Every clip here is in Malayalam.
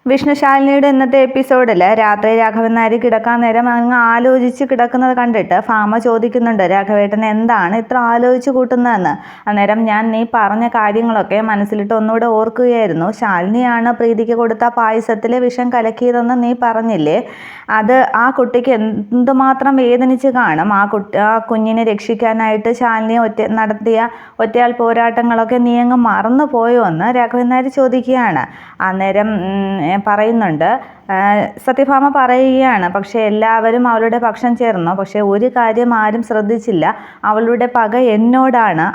വിഷ്ണു ശാലിനിയുടെ ഇന്നത്തെ എപ്പിസോഡിൽ രാത്രി രാഘവൻ നായർ കിടക്കാൻ നേരം അങ്ങ് ആലോചിച്ച് കിടക്കുന്നത് കണ്ടിട്ട് ഭാമ ചോദിക്കുന്നുണ്ട്, രാഘവേട്ടൻ എന്താണ് ഇത്ര ആലോചിച്ച് കൂട്ടുന്നതെന്ന്. അന്നേരം ഞാൻ നീ പറഞ്ഞ കാര്യങ്ങളൊക്കെ മനസ്സിലിട്ട് ഒന്നുകൂടെ ഓർക്കുകയായിരുന്നു. ശാലിനിയാണ് പ്രീതിക്ക് കൊടുത്ത പായസത്തിലെ വിഷം കലക്കിയതെന്ന് നീ പറഞ്ഞില്ലേ, അത് ആ കുട്ടിക്ക് എന്തുമാത്രം വേദനിച്ച് കാണും. ആ കുഞ്ഞിനെ രക്ഷിക്കാനായിട്ട് ശാലിനി നടത്തിയ ഒറ്റയാൾ പോരാട്ടങ്ങളൊക്കെ നീ അങ്ങ് മറന്നു പോയോ എന്ന് രാഘവൻ നായർ ചോദിക്കുകയാണ്. അന്നേരം പറയുന്നുണ്ട്, സത്യഭാമ പറയുകയാണ്, പക്ഷേ എല്ലാവരും അവളുടെ പക്ഷം ചേർന്നു. പക്ഷേ ഒരു കാര്യം ആരും ശ്രദ്ധിച്ചില്ല, അവളുടെ പക എന്നോടാണ്.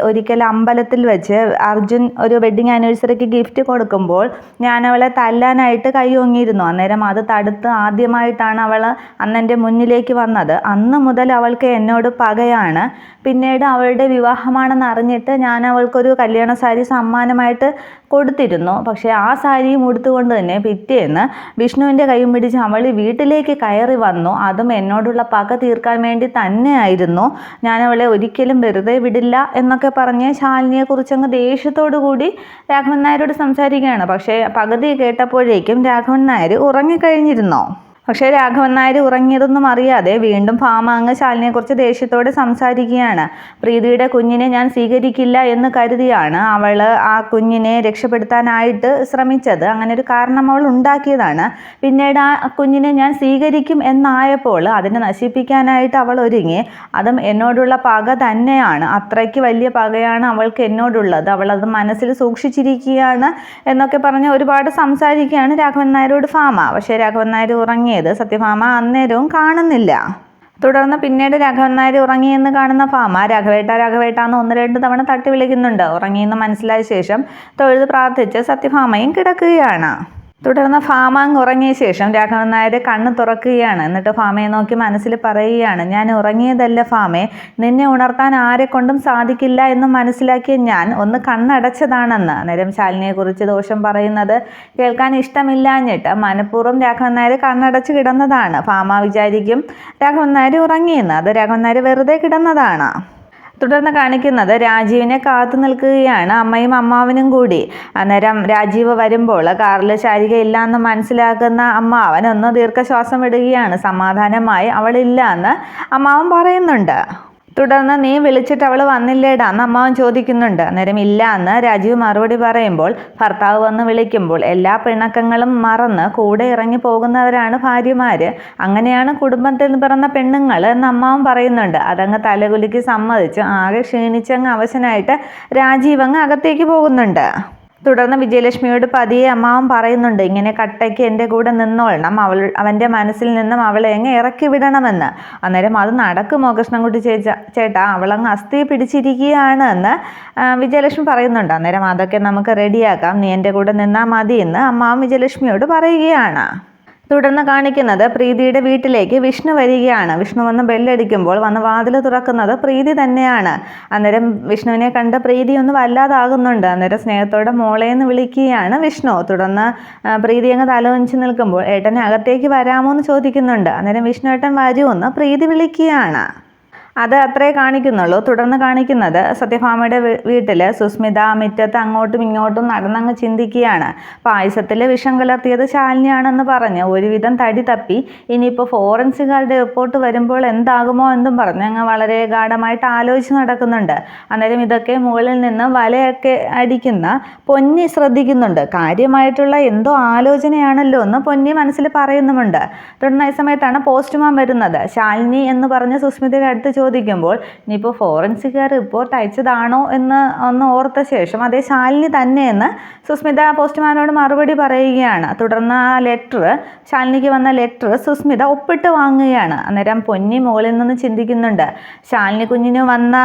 ഒരിക്കൽ അമ്പലത്തിൽ വെച്ച് അർജുൻ ഒരു വെഡ്ഡിങ് ആനിവേഴ്സറിക്ക് ഗിഫ്റ്റ് കൊടുക്കുമ്പോൾ ഞാൻ അവളെ തല്ലാനായിട്ട് കൈ ഓങ്ങിയിരുന്നു. അന്നേരം അത് തടുത്ത് ആദ്യമായിട്ടാണ് അവൾ അന്നെൻ്റെ മുന്നിലേക്ക് വന്നത്. അന്ന് മുതൽ അവൾക്ക് എന്നോട് പകയാണ്. പിന്നീട് അവളുടെ വിവാഹമാണെന്ന് അറിഞ്ഞിട്ട് ഞാൻ അവൾക്കൊരു കല്യാണ സാരി സമ്മാനമായിട്ട് കൊടുത്തിരുന്നു. പക്ഷേ ആ സാരിയും ഉടുത്തുകൊണ്ട് തന്നെ പിറ്റേന്ന് വിഷ്ണുവിൻ്റെ കൈയും പിടിച്ച് അവൾ വീട്ടിലേക്ക് കയറി വന്നു. അതും എന്നോടുള്ള പക തീർക്കാൻ വേണ്ടി തന്നെയായിരുന്നു. ഞാൻ അവളെ ഒരിക്കലും വെറുതെ വിടില്ല എന്നൊക്കെ പറഞ്ഞ് ശാലിനിയെക്കുറിച്ചങ്ങ് ദേഷ്യത്തോടു കൂടി രാഘവൻ നായരോട് സംസാരിക്കുകയാണ്. പക്ഷേ പകുതി കേട്ടപ്പോഴേക്കും രാഘവൻ നായർ ഉറങ്ങിക്കഴിഞ്ഞിരുന്നോ. പക്ഷേ രാഘവൻ നായർ ഉറങ്ങിയതൊന്നും അറിയാതെ വീണ്ടും ഭാമ അങ്ങ് ശാലിനിയെക്കുറിച്ച് ദേഷ്യത്തോടെ സംസാരിക്കുകയാണ്. പ്രീതിയുടെ കുഞ്ഞിനെ ഞാൻ സ്വീകരിക്കില്ല എന്ന് കരുതിയാണ് അവൾ ആ കുഞ്ഞിനെ രക്ഷപ്പെടുത്താനായിട്ട് ശ്രമിച്ചത്. അങ്ങനെ ഒരു കാരണം അവൾ ഉണ്ടാക്കിയതാണ്. പിന്നീട് ആ കുഞ്ഞിനെ ഞാൻ സ്വീകരിക്കും എന്നായപ്പോൾ അതിനെ നശിപ്പിക്കാനായിട്ട് അവൾ ഒരുങ്ങി. അതും എന്നോടുള്ള പക തന്നെയാണ്. അത്രയ്ക്ക് വലിയ പകയാണ് അവൾക്ക് എന്നോടുള്ളത്. അവൾ അത് മനസ്സിൽ സൂക്ഷിച്ചിരിക്കുകയാണ് എന്നൊക്കെ പറഞ്ഞ് ഒരുപാട് സംസാരിക്കുകയാണ് രാഘവൻ നായരോട് ഭാമ. പക്ഷേ രാഘവൻ നായർ ഉറങ്ങി സത്യഭാമ അന്നേരവും കാണുന്നില്ല. തുടർന്ന് പിന്നീട് രാഘവൻ നായർ ഉറങ്ങിയെന്ന് കാണുന്ന ഭാമ രാഘവേട്ട എന്ന് 1-2 തവണ തട്ടി വിളിക്കുന്നുണ്ട്. ഉറങ്ങിയെന്ന് മനസ്സിലായ ശേഷം തൊഴുത് പ്രാർത്ഥിച്ച് സത്യഭാമയും കിടക്കുകയാണ്. തുടർന്ന് ഭാമ അങ്ങ് ഉറങ്ങിയ ശേഷം രാഘവൻ നായർ കണ്ണ് തുറക്കുകയാണ്. എന്നിട്ട് ഭാമയെ നോക്കി മനസ്സിൽ പറയുകയാണ്, ഞാൻ ഉറങ്ങിയതല്ല ഭാമേ, നിന്നെ ഉണർത്താൻ ആരെക്കൊണ്ടും സാധിക്കില്ല എന്ന് മനസ്സിലാക്കിയ ഞാൻ ഒന്ന് കണ്ണടച്ചതാണെന്ന്. അന്നേരം ശാലിനിയെക്കുറിച്ച് ദോഷം പറയുന്നത് കേൾക്കാൻ ഇഷ്ടമില്ലാഞ്ഞിട്ട് മനഃപൂർവ്വം രാഘവൻ നായർ കണ്ണടച്ച് കിടന്നതാണ്. ഭാമ വിചാരിക്കും രാഘവൻ നായർ ഉറങ്ങിയെന്ന്. അത് രാഘവൻ നായർ വെറുതെ കിടന്നതാണ്. തുടർന്ന് കാണിക്കുന്നത് രാജീവിനെ കാത്തു നിൽക്കുകയാണ് അമ്മയും അമ്മാവനും കൂടി. അന്നേരം രാജീവ് വരുമ്പോൾ കാറിൽ ശാരിക ഇല്ല എന്ന് മനസ്സിലാക്കുന്ന അമ്മാവൻ ഒന്ന് ദീർഘശ്വാസം വിടുകയാണ്. സമാധാനമായി അവളില്ല എന്ന് അമ്മാവൻ പറയുന്നുണ്ട്. തുടർന്ന് നീ വിളിച്ചിട്ട് അവൾ വന്നില്ലേടാ എന്ന് അമ്മാവൻ ചോദിക്കുന്നുണ്ട്. അന്നേരം ഇല്ല എന്ന് രാജീവ് മറുപടി പറയുമ്പോൾ ഭർത്താവ് വന്ന് വിളിക്കുമ്പോൾ എല്ലാ പിണക്കങ്ങളും മറന്ന് കൂടെ ഇറങ്ങി പോകുന്നവരാണ് ഭാര്യമാർ. അങ്ങനെയാണ് കുടുംബത്തിൽ പിറന്ന പെണ്ണുങ്ങൾ എന്ന് അമ്മാവൻ പറയുന്നുണ്ട്. അതങ്ങ് തലകുലുക്കി സമ്മതിച്ച് ആകെ ക്ഷീണിച്ചങ്ങ് അവശനായിട്ട് രാജീവ് അങ്ങ് അകത്തേക്ക് പോകുന്നുണ്ട്. തുടർന്ന് വിജയലക്ഷ്മിയോട് പതിയെ അമ്മാവൻ പറയുന്നുണ്ട്, ഇങ്ങനെ കട്ടയ്ക്ക് എൻ്റെ കൂടെ നിന്നോളണം, അവൻ്റെ മനസ്സിൽ നിന്നും അവളെ അങ്ങ് ഇറക്കി വിടണമെന്ന്. അന്നേരം അത് നടക്കുമോ കൃഷ്ണൻകുട്ടി ചേട്ടാ, അവളങ്ങ് അസ്ഥി പിടിച്ചിരിക്കുകയാണ് എന്ന് വിജയലക്ഷ്മി പറയുന്നുണ്ട്. അന്നേരം അതൊക്കെ നമുക്ക് റെഡിയാക്കാം, നീ എൻ്റെ കൂടെ നിന്നാൽ മതി എന്ന് അമ്മാവൻ വിജയലക്ഷ്മിയോട് പറയുകയാണ്. തുടർന്ന് കാണിക്കുന്നത് പ്രീതിയുടെ വീട്ടിലേക്ക് വിഷ്ണു വരികയാണ്. വിഷ്ണു വന്ന് ബെല്ലടിക്കുമ്പോൾ വന്ന് വാതിൽ തുറക്കുന്നത് പ്രീതി തന്നെയാണ്. അന്നേരം വിഷ്ണുവിനെ കണ്ട് പ്രീതി ഒന്ന് വല്ലാതാകുന്നുണ്ട്. അന്നേരം സ്നേഹത്തോടെ മോളേന്ന് വിളിക്കുകയാണ് വിഷ്ണു. തുടർന്ന് പ്രീതി അങ്ങ് തലവഞ്ച് നിൽക്കുമ്പോൾ ഏട്ടനെ അകത്തേക്ക് വരാമോ എന്ന് ചോദിക്കുന്നുണ്ട്. അന്നേരം വിഷ്ണു ഏട്ടൻ വരുമെന്ന് പ്രീതി വിളിക്കുകയാണ്. അത് അത്രേ കാണിക്കുന്നുള്ളൂ. തുടർന്ന് കാണിക്കുന്നത് സത്യഭാമയുടെ വീട്ടിൽ സുസ്മിത മുറ്റത്ത് അങ്ങോട്ടും ഇങ്ങോട്ടും നടന്നങ്ങ് ചിന്തിക്കുകയാണ്. പായസത്തിൽ വിഷം കലർത്തിയത് ശാലിനിയാണെന്ന് പറഞ്ഞ് ഒരുവിധം തടി തപ്പി. ഇനിയിപ്പോൾ ഫോറൻസിക്കാരുടെ റിപ്പോർട്ട് വരുമ്പോൾ എന്താകുമോ എന്നും പറഞ്ഞ് അങ്ങ് വളരെ ഗാഢമായിട്ട് ആലോചിച്ച് നടക്കുന്നുണ്ട്. അന്നേരം ഇതൊക്കെ മുകളിൽ നിന്ന് വലയൊക്കെ അടിക്കുന്ന പൊന്നി ശ്രദ്ധിക്കുന്നുണ്ട്. കാര്യമായിട്ടുള്ള എന്തോ ആലോചനയാണല്ലോ എന്ന് പൊന്നി മനസ്സിൽ പറയുന്നുമുണ്ട്. തുടർന്ന് ഈ സമയത്താണ് പോസ്റ്റ്മാൻ വരുന്നത്. ശാലിനി എന്ന് പറഞ്ഞ് സുസ്മിതയുടെ അടുത്ത് ചോദിക്കുമ്പോൾ ഇനിയിപ്പോൾ ഫോറൻസിക്കാർ റിപ്പോർട്ട് അയച്ചതാണോ എന്ന് ഒന്ന് ഓർത്ത ശേഷം അതേ ശാലിനി തന്നെയെന്ന് സുസ്മിത പോസ്റ്റ്മാനോട് മറുപടി പറയുകയാണ്. തുടർന്ന് ആ ശാലിനിക്ക് വന്ന ലെറ്റർ സുസ്മിത ഒപ്പിട്ട് വാങ്ങുകയാണ്. അന്നേരം പൊന്നി മുകളിൽ നിന്ന് ചിന്തിക്കുന്നുണ്ട്, ശാലിനി കുഞ്ഞിന് വന്ന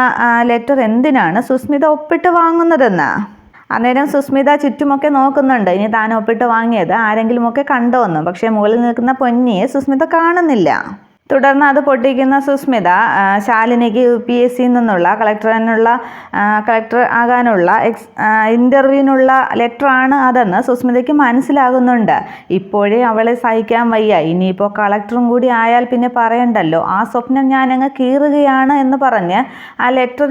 ലെറ്റർ എന്തിനാണ് സുസ്മിത ഒപ്പിട്ട് വാങ്ങുന്നതെന്ന്. അന്നേരം സുസ്മിത ചുറ്റുമൊക്കെ നോക്കുന്നുണ്ട്, ഇനി താൻ ഒപ്പിട്ട് വാങ്ങിയത് ആരെങ്കിലുമൊക്കെ കണ്ടോന്ന്. പക്ഷേ മുകളിൽ നിൽക്കുന്ന പൊന്നിയെ സുസ്മിത കാണുന്നില്ല. തുടർന്ന് അത് പൊട്ടിക്കുന്ന സുസ്മിത ശാലിനിക്ക് UPSCയിൽ നിന്നുള്ള കളക്ടർ ആകാനുള്ള ഇൻ്റർവ്യൂവിനുള്ള ലെറ്ററാണ് അതെന്ന് സുസ്മിതയ്ക്ക് മനസ്സിലാകുന്നുണ്ട്. ഇപ്പോഴേ അവളെ സഹിക്കാൻ വയ്യ, ഇനിയിപ്പോൾ കളക്ടറും കൂടി ആയാൽ പിന്നെ പറയണ്ടല്ലോ, ആ സ്വപ്നം ഞാനങ്ങ് കീറുകയാണ് എന്ന് പറഞ്ഞ് ആ ലെറ്റർ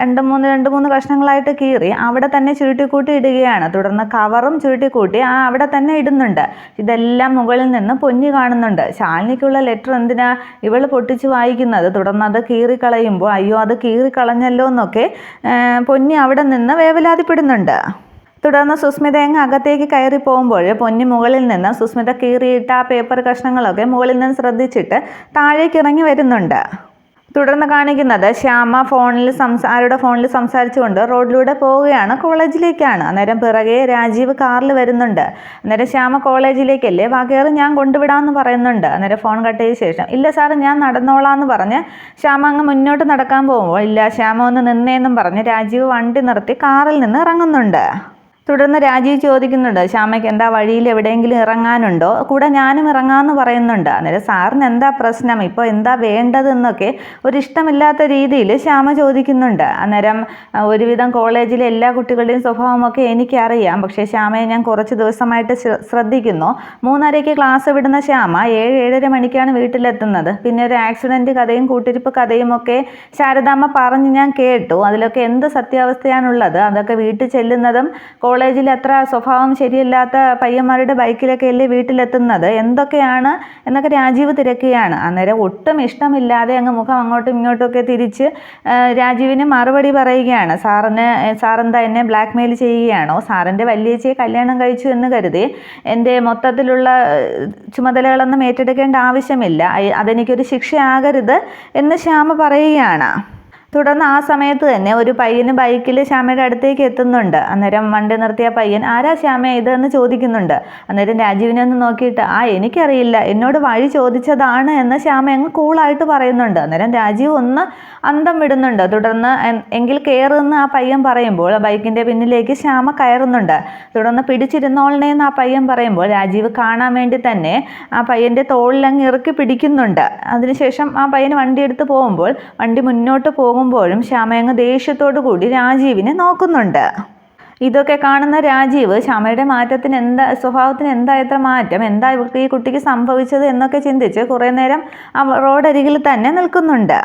രണ്ട് മൂന്ന് കഷ്ണങ്ങളായിട്ട് കീറി അവിടെ തന്നെ ചുരുട്ടിക്കൂട്ടി ഇടുകയാണ്. തുടർന്ന് കവറും ചുരുട്ടിക്കൂട്ടി അവിടെ തന്നെ ഇടുന്നുണ്ട്. ഇതെല്ലാം മുകളിൽ നിന്ന് പൊന്നി കാണുന്നുണ്ട്. ശാലിനിക്കുള്ള ലെറ്റർ എന്തിനാ ഇവൾ പൊട്ടിച്ച് വായിക്കുന്നത്? തുടർന്ന് അത് കീറിക്കളയുമ്പോൾ അയ്യോ അത് കീറിക്കളഞ്ഞല്ലോ എന്നൊക്കെ പൊന്നി അവിടെ നിന്ന് വേവലാതിപ്പെടുന്നുണ്ട്. തുടർന്ന് സുസ്മിത അങ്ങ് അകത്തേക്ക് കയറി പോകുമ്പോൾ പൊന്നി മുകളിൽ നിന്ന് സുസ്മിത കീറിയിട്ട ആ പേപ്പർ കഷ്ണങ്ങളൊക്കെ മുകളിൽ നിന്ന് ശ്രദ്ധിച്ചിട്ട് താഴേക്ക് ഇറങ്ങി വരുന്നുണ്ട്. തുടർന്ന് കാണിക്കുന്നത് ശ്യാമ ആരുടെ ഫോണിൽ സംസാരിച്ചുകൊണ്ട് റോഡിലൂടെ പോവുകയാണ്, കോളേജിലേക്കാണ്. അന്നേരം പിറകെ രാജീവ് കാറിൽ വരുന്നുണ്ട്. അന്നേരം ശ്യാമ കോളേജിലേക്കല്ലേ, വകേറ് ഞാൻ കൊണ്ടുവിടാമെന്ന് പറയുന്നുണ്ട്. അന്നേരം ഫോൺ കട്ട് ചെയ്ത ശേഷം ഇല്ല സാറ് ഞാൻ നടന്നോളാം എന്ന് പറഞ്ഞ് ശ്യാമ അങ്ങ് മുന്നോട്ട് നടക്കാൻ പോകുമ്പോൾ ഇല്ല ശ്യാമ ഒന്ന് നിന്നേന്നും പറഞ്ഞ് രാജീവ് വണ്ടി നിർത്തി കാറിൽ നിന്ന് ഇറങ്ങുന്നുണ്ട്. തുടർന്ന് രാജീവ് ചോദിക്കുന്നുണ്ട് ശ്യാമയ്ക്ക് എന്താ വഴിയിൽ എവിടെയെങ്കിലും ഇറങ്ങാനുണ്ടോ, കൂടെ ഞാനും ഇറങ്ങാമെന്ന് പറയുന്നുണ്ട്. അന്നേരം സാറിന് എന്താ പ്രശ്നം, ഇപ്പോൾ എന്താ വേണ്ടതെന്നൊക്കെ ഒരിഷ്ടമില്ലാത്ത രീതിയിൽ ശ്യാമ ചോദിക്കുന്നുണ്ട്. അന്നേരം ഒരുവിധം കോളേജിലെ എല്ലാ കുട്ടികളുടെയും സ്വഭാവമൊക്കെ എനിക്കറിയാം, പക്ഷേ ശ്യാമയെ ഞാൻ കുറച്ച് ദിവസമായിട്ട് ശ്രദ്ധിക്കുന്നു. 3:30 ക്ലാസ് വിടുന്ന ശ്യാമ 7-7:30 മണിക്കാണ് വീട്ടിലെത്തുന്നത്. പിന്നെ ഒരു ആക്സിഡൻറ്റ് കഥയും കൂട്ടിരിപ്പ് കഥയും ഒക്കെ ശാരദാമ്മ പറഞ്ഞ് ഞാൻ കേട്ടു. അതിലൊക്കെ എന്ത് സത്യാവസ്ഥയാണുള്ളത്? അതൊക്കെ വീട്ടിൽ ചെല്ലുന്നതും കോളേജിൽ അത്ര സ്വഭാവം ശരിയല്ലാത്ത പയ്യന്മാരുടെ ബൈക്കിലൊക്കെ അല്ലേ വീട്ടിലെത്തുന്നത്, എന്തൊക്കെയാണ് എന്നൊക്കെ രാജീവ് തിരക്കുകയാണ്. അന്നേരം ഒട്ടും ഇഷ്ടമില്ലാതെ അങ്ങ് മുഖം അങ്ങോട്ടും ഇങ്ങോട്ടുമൊക്കെ തിരിച്ച് രാജീവിന് മറുപടി പറയുകയാണ്. സാറെന്താ എന്നെ ബ്ലാക്ക് മെയിൽ ചെയ്യുകയാണോ? സാറിൻ്റെ വല്യേച്ചിയെ കല്യാണം കഴിച്ചു എന്ന് കരുതി എൻ്റെ മൊത്തത്തിലുള്ള ചുമതലകളൊന്നും ഏറ്റെടുക്കേണ്ട ആവശ്യമില്ല, അതെനിക്കൊരു ശിക്ഷയാകരുത് എന്ന് ശ്യാമ പറയുകയാണ്. തുടർന്ന് ആ സമയത്ത് തന്നെ ഒരു പയ്യന് ബൈക്കിൽ ശ്യാമയുടെ അടുത്തേക്ക് എത്തുന്നുണ്ട്. അന്നേരം വണ്ടി നിർത്തിയ പയ്യൻ ആരാ ശ്യാമ ഇതെന്ന് ചോദിക്കുന്നുണ്ട്. അന്നേരം രാജീവിനെ ഒന്ന് നോക്കിയിട്ട് എനിക്കറിയില്ല, എന്നോട് വഴി ചോദിച്ചതാണ് എന്ന് ശ്യാമ അങ്ങ് കൂളായിട്ട് പറയുന്നുണ്ട്. അന്നേരം രാജീവ് ഒന്ന് അന്തം വിടുന്നുണ്ട്. തുടർന്ന് എങ്കിൽ കയറുന്ന ആ പയ്യൻ പറയുമ്പോൾ ബൈക്കിൻ്റെ പിന്നിലേക്ക് ശ്യാമ കയറുന്നുണ്ട്. തുടർന്ന് പിടിച്ചിരുന്നോളണേന്ന് ആ പയ്യൻ പറയുമ്പോൾ രാജീവ് കാണാൻ വേണ്ടി തന്നെ ആ പയ്യൻ്റെ തോളിലങ്ങ് ഇറുക്കി പിടിക്കുന്നുണ്ട്. അതിനുശേഷം ആ പയ്യൻ വണ്ടി എടുത്ത് പോകുമ്പോൾ വണ്ടി മുന്നോട്ട് പോകുമ്പോഴും ശ്യാമയങ്ങ് ദേഷ്യത്തോടു കൂടി രാജീവിനെ നോക്കുന്നുണ്ട്. ഇതൊക്കെ കാണുന്ന രാജീവ് ശ്യാമയുടെ സ്വഭാവത്തിന് എന്താ ഇത്ര മാറ്റം, എന്താ ഇവർക്ക് ഈ കുട്ടിക്ക് സംഭവിച്ചത് എന്നൊക്കെ ചിന്തിച്ച് കുറേ നേരം റോഡരികിൽ തന്നെ നിൽക്കുന്നുണ്ട്.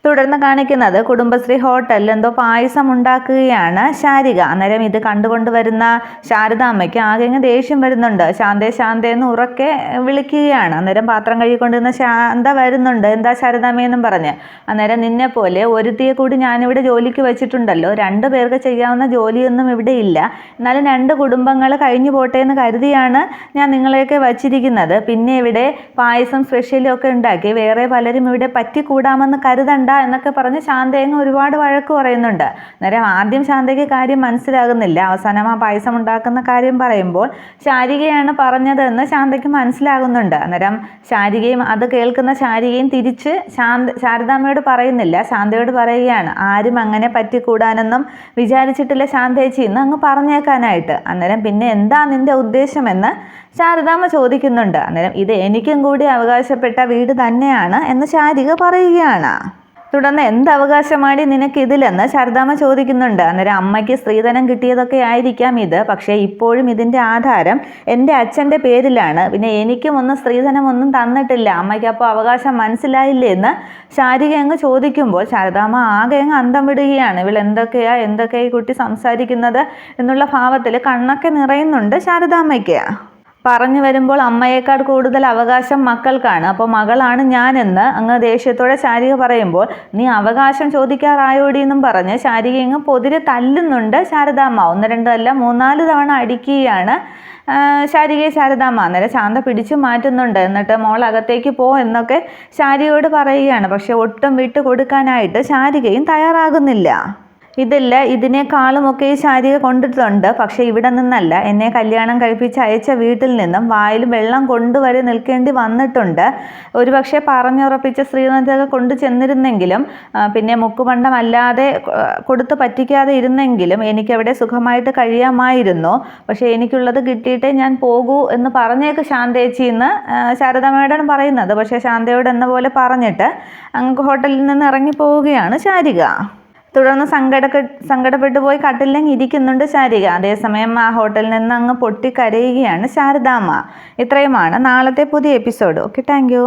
തുടർന്ന് കാണിക്കുന്നത് കുടുംബശ്രീ ഹോട്ടലിൽ എന്തോ പായസം ഉണ്ടാക്കുകയാണ് ശാരിക. അന്നേരം ഇത് കണ്ടുകൊണ്ട് വരുന്ന ശാരദാമ്മയ്ക്ക് ആകെ ദേഷ്യം വരുന്നുണ്ട്. ശാന്തേന്ന് ഉറക്കെ വിളിക്കുകയാണ്. അന്നേരം പാത്രം കഴുകിക്കൊണ്ടിരുന്ന ശാന്ത വരുന്നുണ്ട്, എന്താ ശാരദാമ്മയെന്നും പറഞ്ഞ്. അന്നേരം നിന്നെ പോലെ ഒരുത്തിയെ കൂടി ഞാനിവിടെ ജോലിക്ക് വെച്ചിട്ടുണ്ടല്ലോ, 2 പേർക്ക് ചെയ്യാവുന്ന ജോലിയൊന്നും ഇവിടെ ഇല്ല, എന്നാലും 2 കുടുംബങ്ങൾ കഴിഞ്ഞു പോട്ടെ എന്ന് കരുതിയാണ് ഞാൻ നിങ്ങളെയൊക്കെ വച്ചിരിക്കുന്നത്. പിന്നെ ഇവിടെ പായസം സ്പെഷ്യലും ഒക്കെ ഉണ്ടാക്കി വേറെ പലരും ഇവിടെ പറ്റിക്കൂടാമെന്ന് കരുതണ്ട എന്നൊക്കെ പറഞ്ഞ് ശാന്തയങ്ങ് ഒരുപാട് വഴക്ക് പറയുന്നുണ്ട്. അന്നേരം ആദ്യം ശാന്തയ്ക്ക് കാര്യം മനസ്സിലാകുന്നില്ല. അവസാനം ആ പായസം ഉണ്ടാക്കുന്ന കാര്യം പറയുമ്പോൾ ശാരികയാണ് പറഞ്ഞതെന്ന് ശാന്തയ്ക്ക് മനസ്സിലാകുന്നുണ്ട്. അന്നേരം അത് കേൾക്കുന്ന ശാരികയും തിരിച്ച് ശാരദാമ്മയോട് പറയുന്നില്ല, ശാന്തയോട് പറയുകയാണ് ആരും അങ്ങനെ പറ്റിക്കൂടാനൊന്നും വിചാരിച്ചിട്ടില്ല ശാന്തേച്ചി എന്ന് അങ്ങ് പറഞ്ഞേക്കാനായിട്ട്. അന്നേരം പിന്നെ എന്താ നിന്റെ ഉദ്ദേശമെന്ന് ശാരദാമ്മ ചോദിക്കുന്നുണ്ട്. അന്നേരം ഇത് എനിക്കും കൂടി അവകാശപ്പെട്ട വീട് തന്നെയാണ് എന്ന് ശാരിക പറയുകയാണ്. തുടർന്ന് എന്ത് അവകാശമാണ് നിനക്കിതിലെന്ന് ശാരദാമ്മ ചോദിക്കുന്നുണ്ട്. അന്നേരം അമ്മയ്ക്ക് സ്ത്രീധനം കിട്ടിയതൊക്കെ ആയിരിക്കാം ഇത്, പക്ഷേ ഇപ്പോഴും ഇതിൻ്റെ ആധാരം എൻ്റെ അച്ഛൻ്റെ പേരിലാണ്, പിന്നെ എനിക്കും സ്ത്രീധനം തന്നിട്ടില്ല, അമ്മയ്ക്ക് അപ്പോൾ അവകാശം മനസ്സിലായില്ലേ എന്ന് ശാരിക അങ്ങ് ചോദിക്കുമ്പോൾ ശാരദാമ്മ ആകെ അങ്ങ് അന്തം വിടുകയാണ്. ഇവൾ എന്തൊക്കെയാ ഈ കുട്ടി സംസാരിക്കുന്നത് എന്നുള്ള ഭാവത്തിൽ കണ്ണൊക്കെ നിറയുന്നുണ്ട് ശാരദാമ്മയ്ക്ക്. പറഞ്ഞു വരുമ്പോൾ അമ്മയേക്കാൾ കൂടുതൽ അവകാശം മക്കൾക്കാണ്, അപ്പോൾ മകളാണ് ഞാനെന്ന് അങ്ങ് ദേഷ്യത്തോടെ ശാരിക പറയുമ്പോൾ നീ അവകാശം ചോദിക്കാറായോടി എന്നും പറഞ്ഞ് ശാരിക അങ്ങ് പൊതിരെ തല്ലുന്നുണ്ട് ശാരദാമ്മ. 1-2 അല്ല 3-4 തവണ അടിക്കുകയാണ് ശാരദാമ്മ. അന്നേരം ശാന്ത പിടിച്ചു മാറ്റുന്നുണ്ട്. എന്നിട്ട് മോൾ അകത്തേക്ക് പോ എന്നൊക്കെ ശാരികയോട് പറയുകയാണ്. പക്ഷെ ഒട്ടും വിട്ടു കൊടുക്കാനായിട്ട് ശാരികയും തയ്യാറാകുന്നില്ല. ഇതില്ല, ഇതിനേക്കാളുമൊക്കെ ഈ ശാരിക കൊണ്ടിട്ടുണ്ട്. പക്ഷേ ഇവിടെ നിന്നല്ല, എന്നെ കല്യാണം കഴിപ്പിച്ച് അയച്ച വീട്ടിൽ നിന്നും വായിൽ വെള്ളം കൊണ്ടുവരെ നിൽക്കേണ്ടി വന്നിട്ടുണ്ട്. ഒരുപക്ഷെ പറഞ്ഞുറപ്പിച്ച ശ്രീനന്ദൊക്കെ കൊണ്ടു ചെന്നിരുന്നെങ്കിലും പിന്നെ മുക്കുപണ്ടം അല്ലാതെ കൊടുത്ത് പറ്റിക്കാതെ ഇരുന്നെങ്കിലും എനിക്കവിടെ സുഖമായിട്ട് കഴിയാമായിരുന്നു. പക്ഷേ എനിക്കുള്ളത് കിട്ടിയിട്ടേ ഞാൻ പോകൂ എന്ന് പറഞ്ഞേക്ക് ശാന്തേച്ചി എന്ന് ശാരദാമ്മയോടാണ് പറയുന്നത്. പക്ഷേ ശാന്തയോട് എന്ന പോലെ പറഞ്ഞിട്ട് അങ്ങ് ഹോട്ടലിൽ നിന്ന് ഇറങ്ങി പോവുകയാണ് ശാരിക. തുടർന്ന് സങ്കടപ്പെട്ടു പോയി കട്ടിലിൽ ഇരിക്കുന്നുണ്ട് ശാരിക. അതേസമയം ആ ഹോട്ടലിൽ നിന്ന് അങ്ങ് പൊട്ടിക്കരയുകയാണ് ശാരദാമ്മ. ഇത്രയുമാണ് നാളത്തെ പുതിയ എപ്പിസോഡ്. Okay, thank you.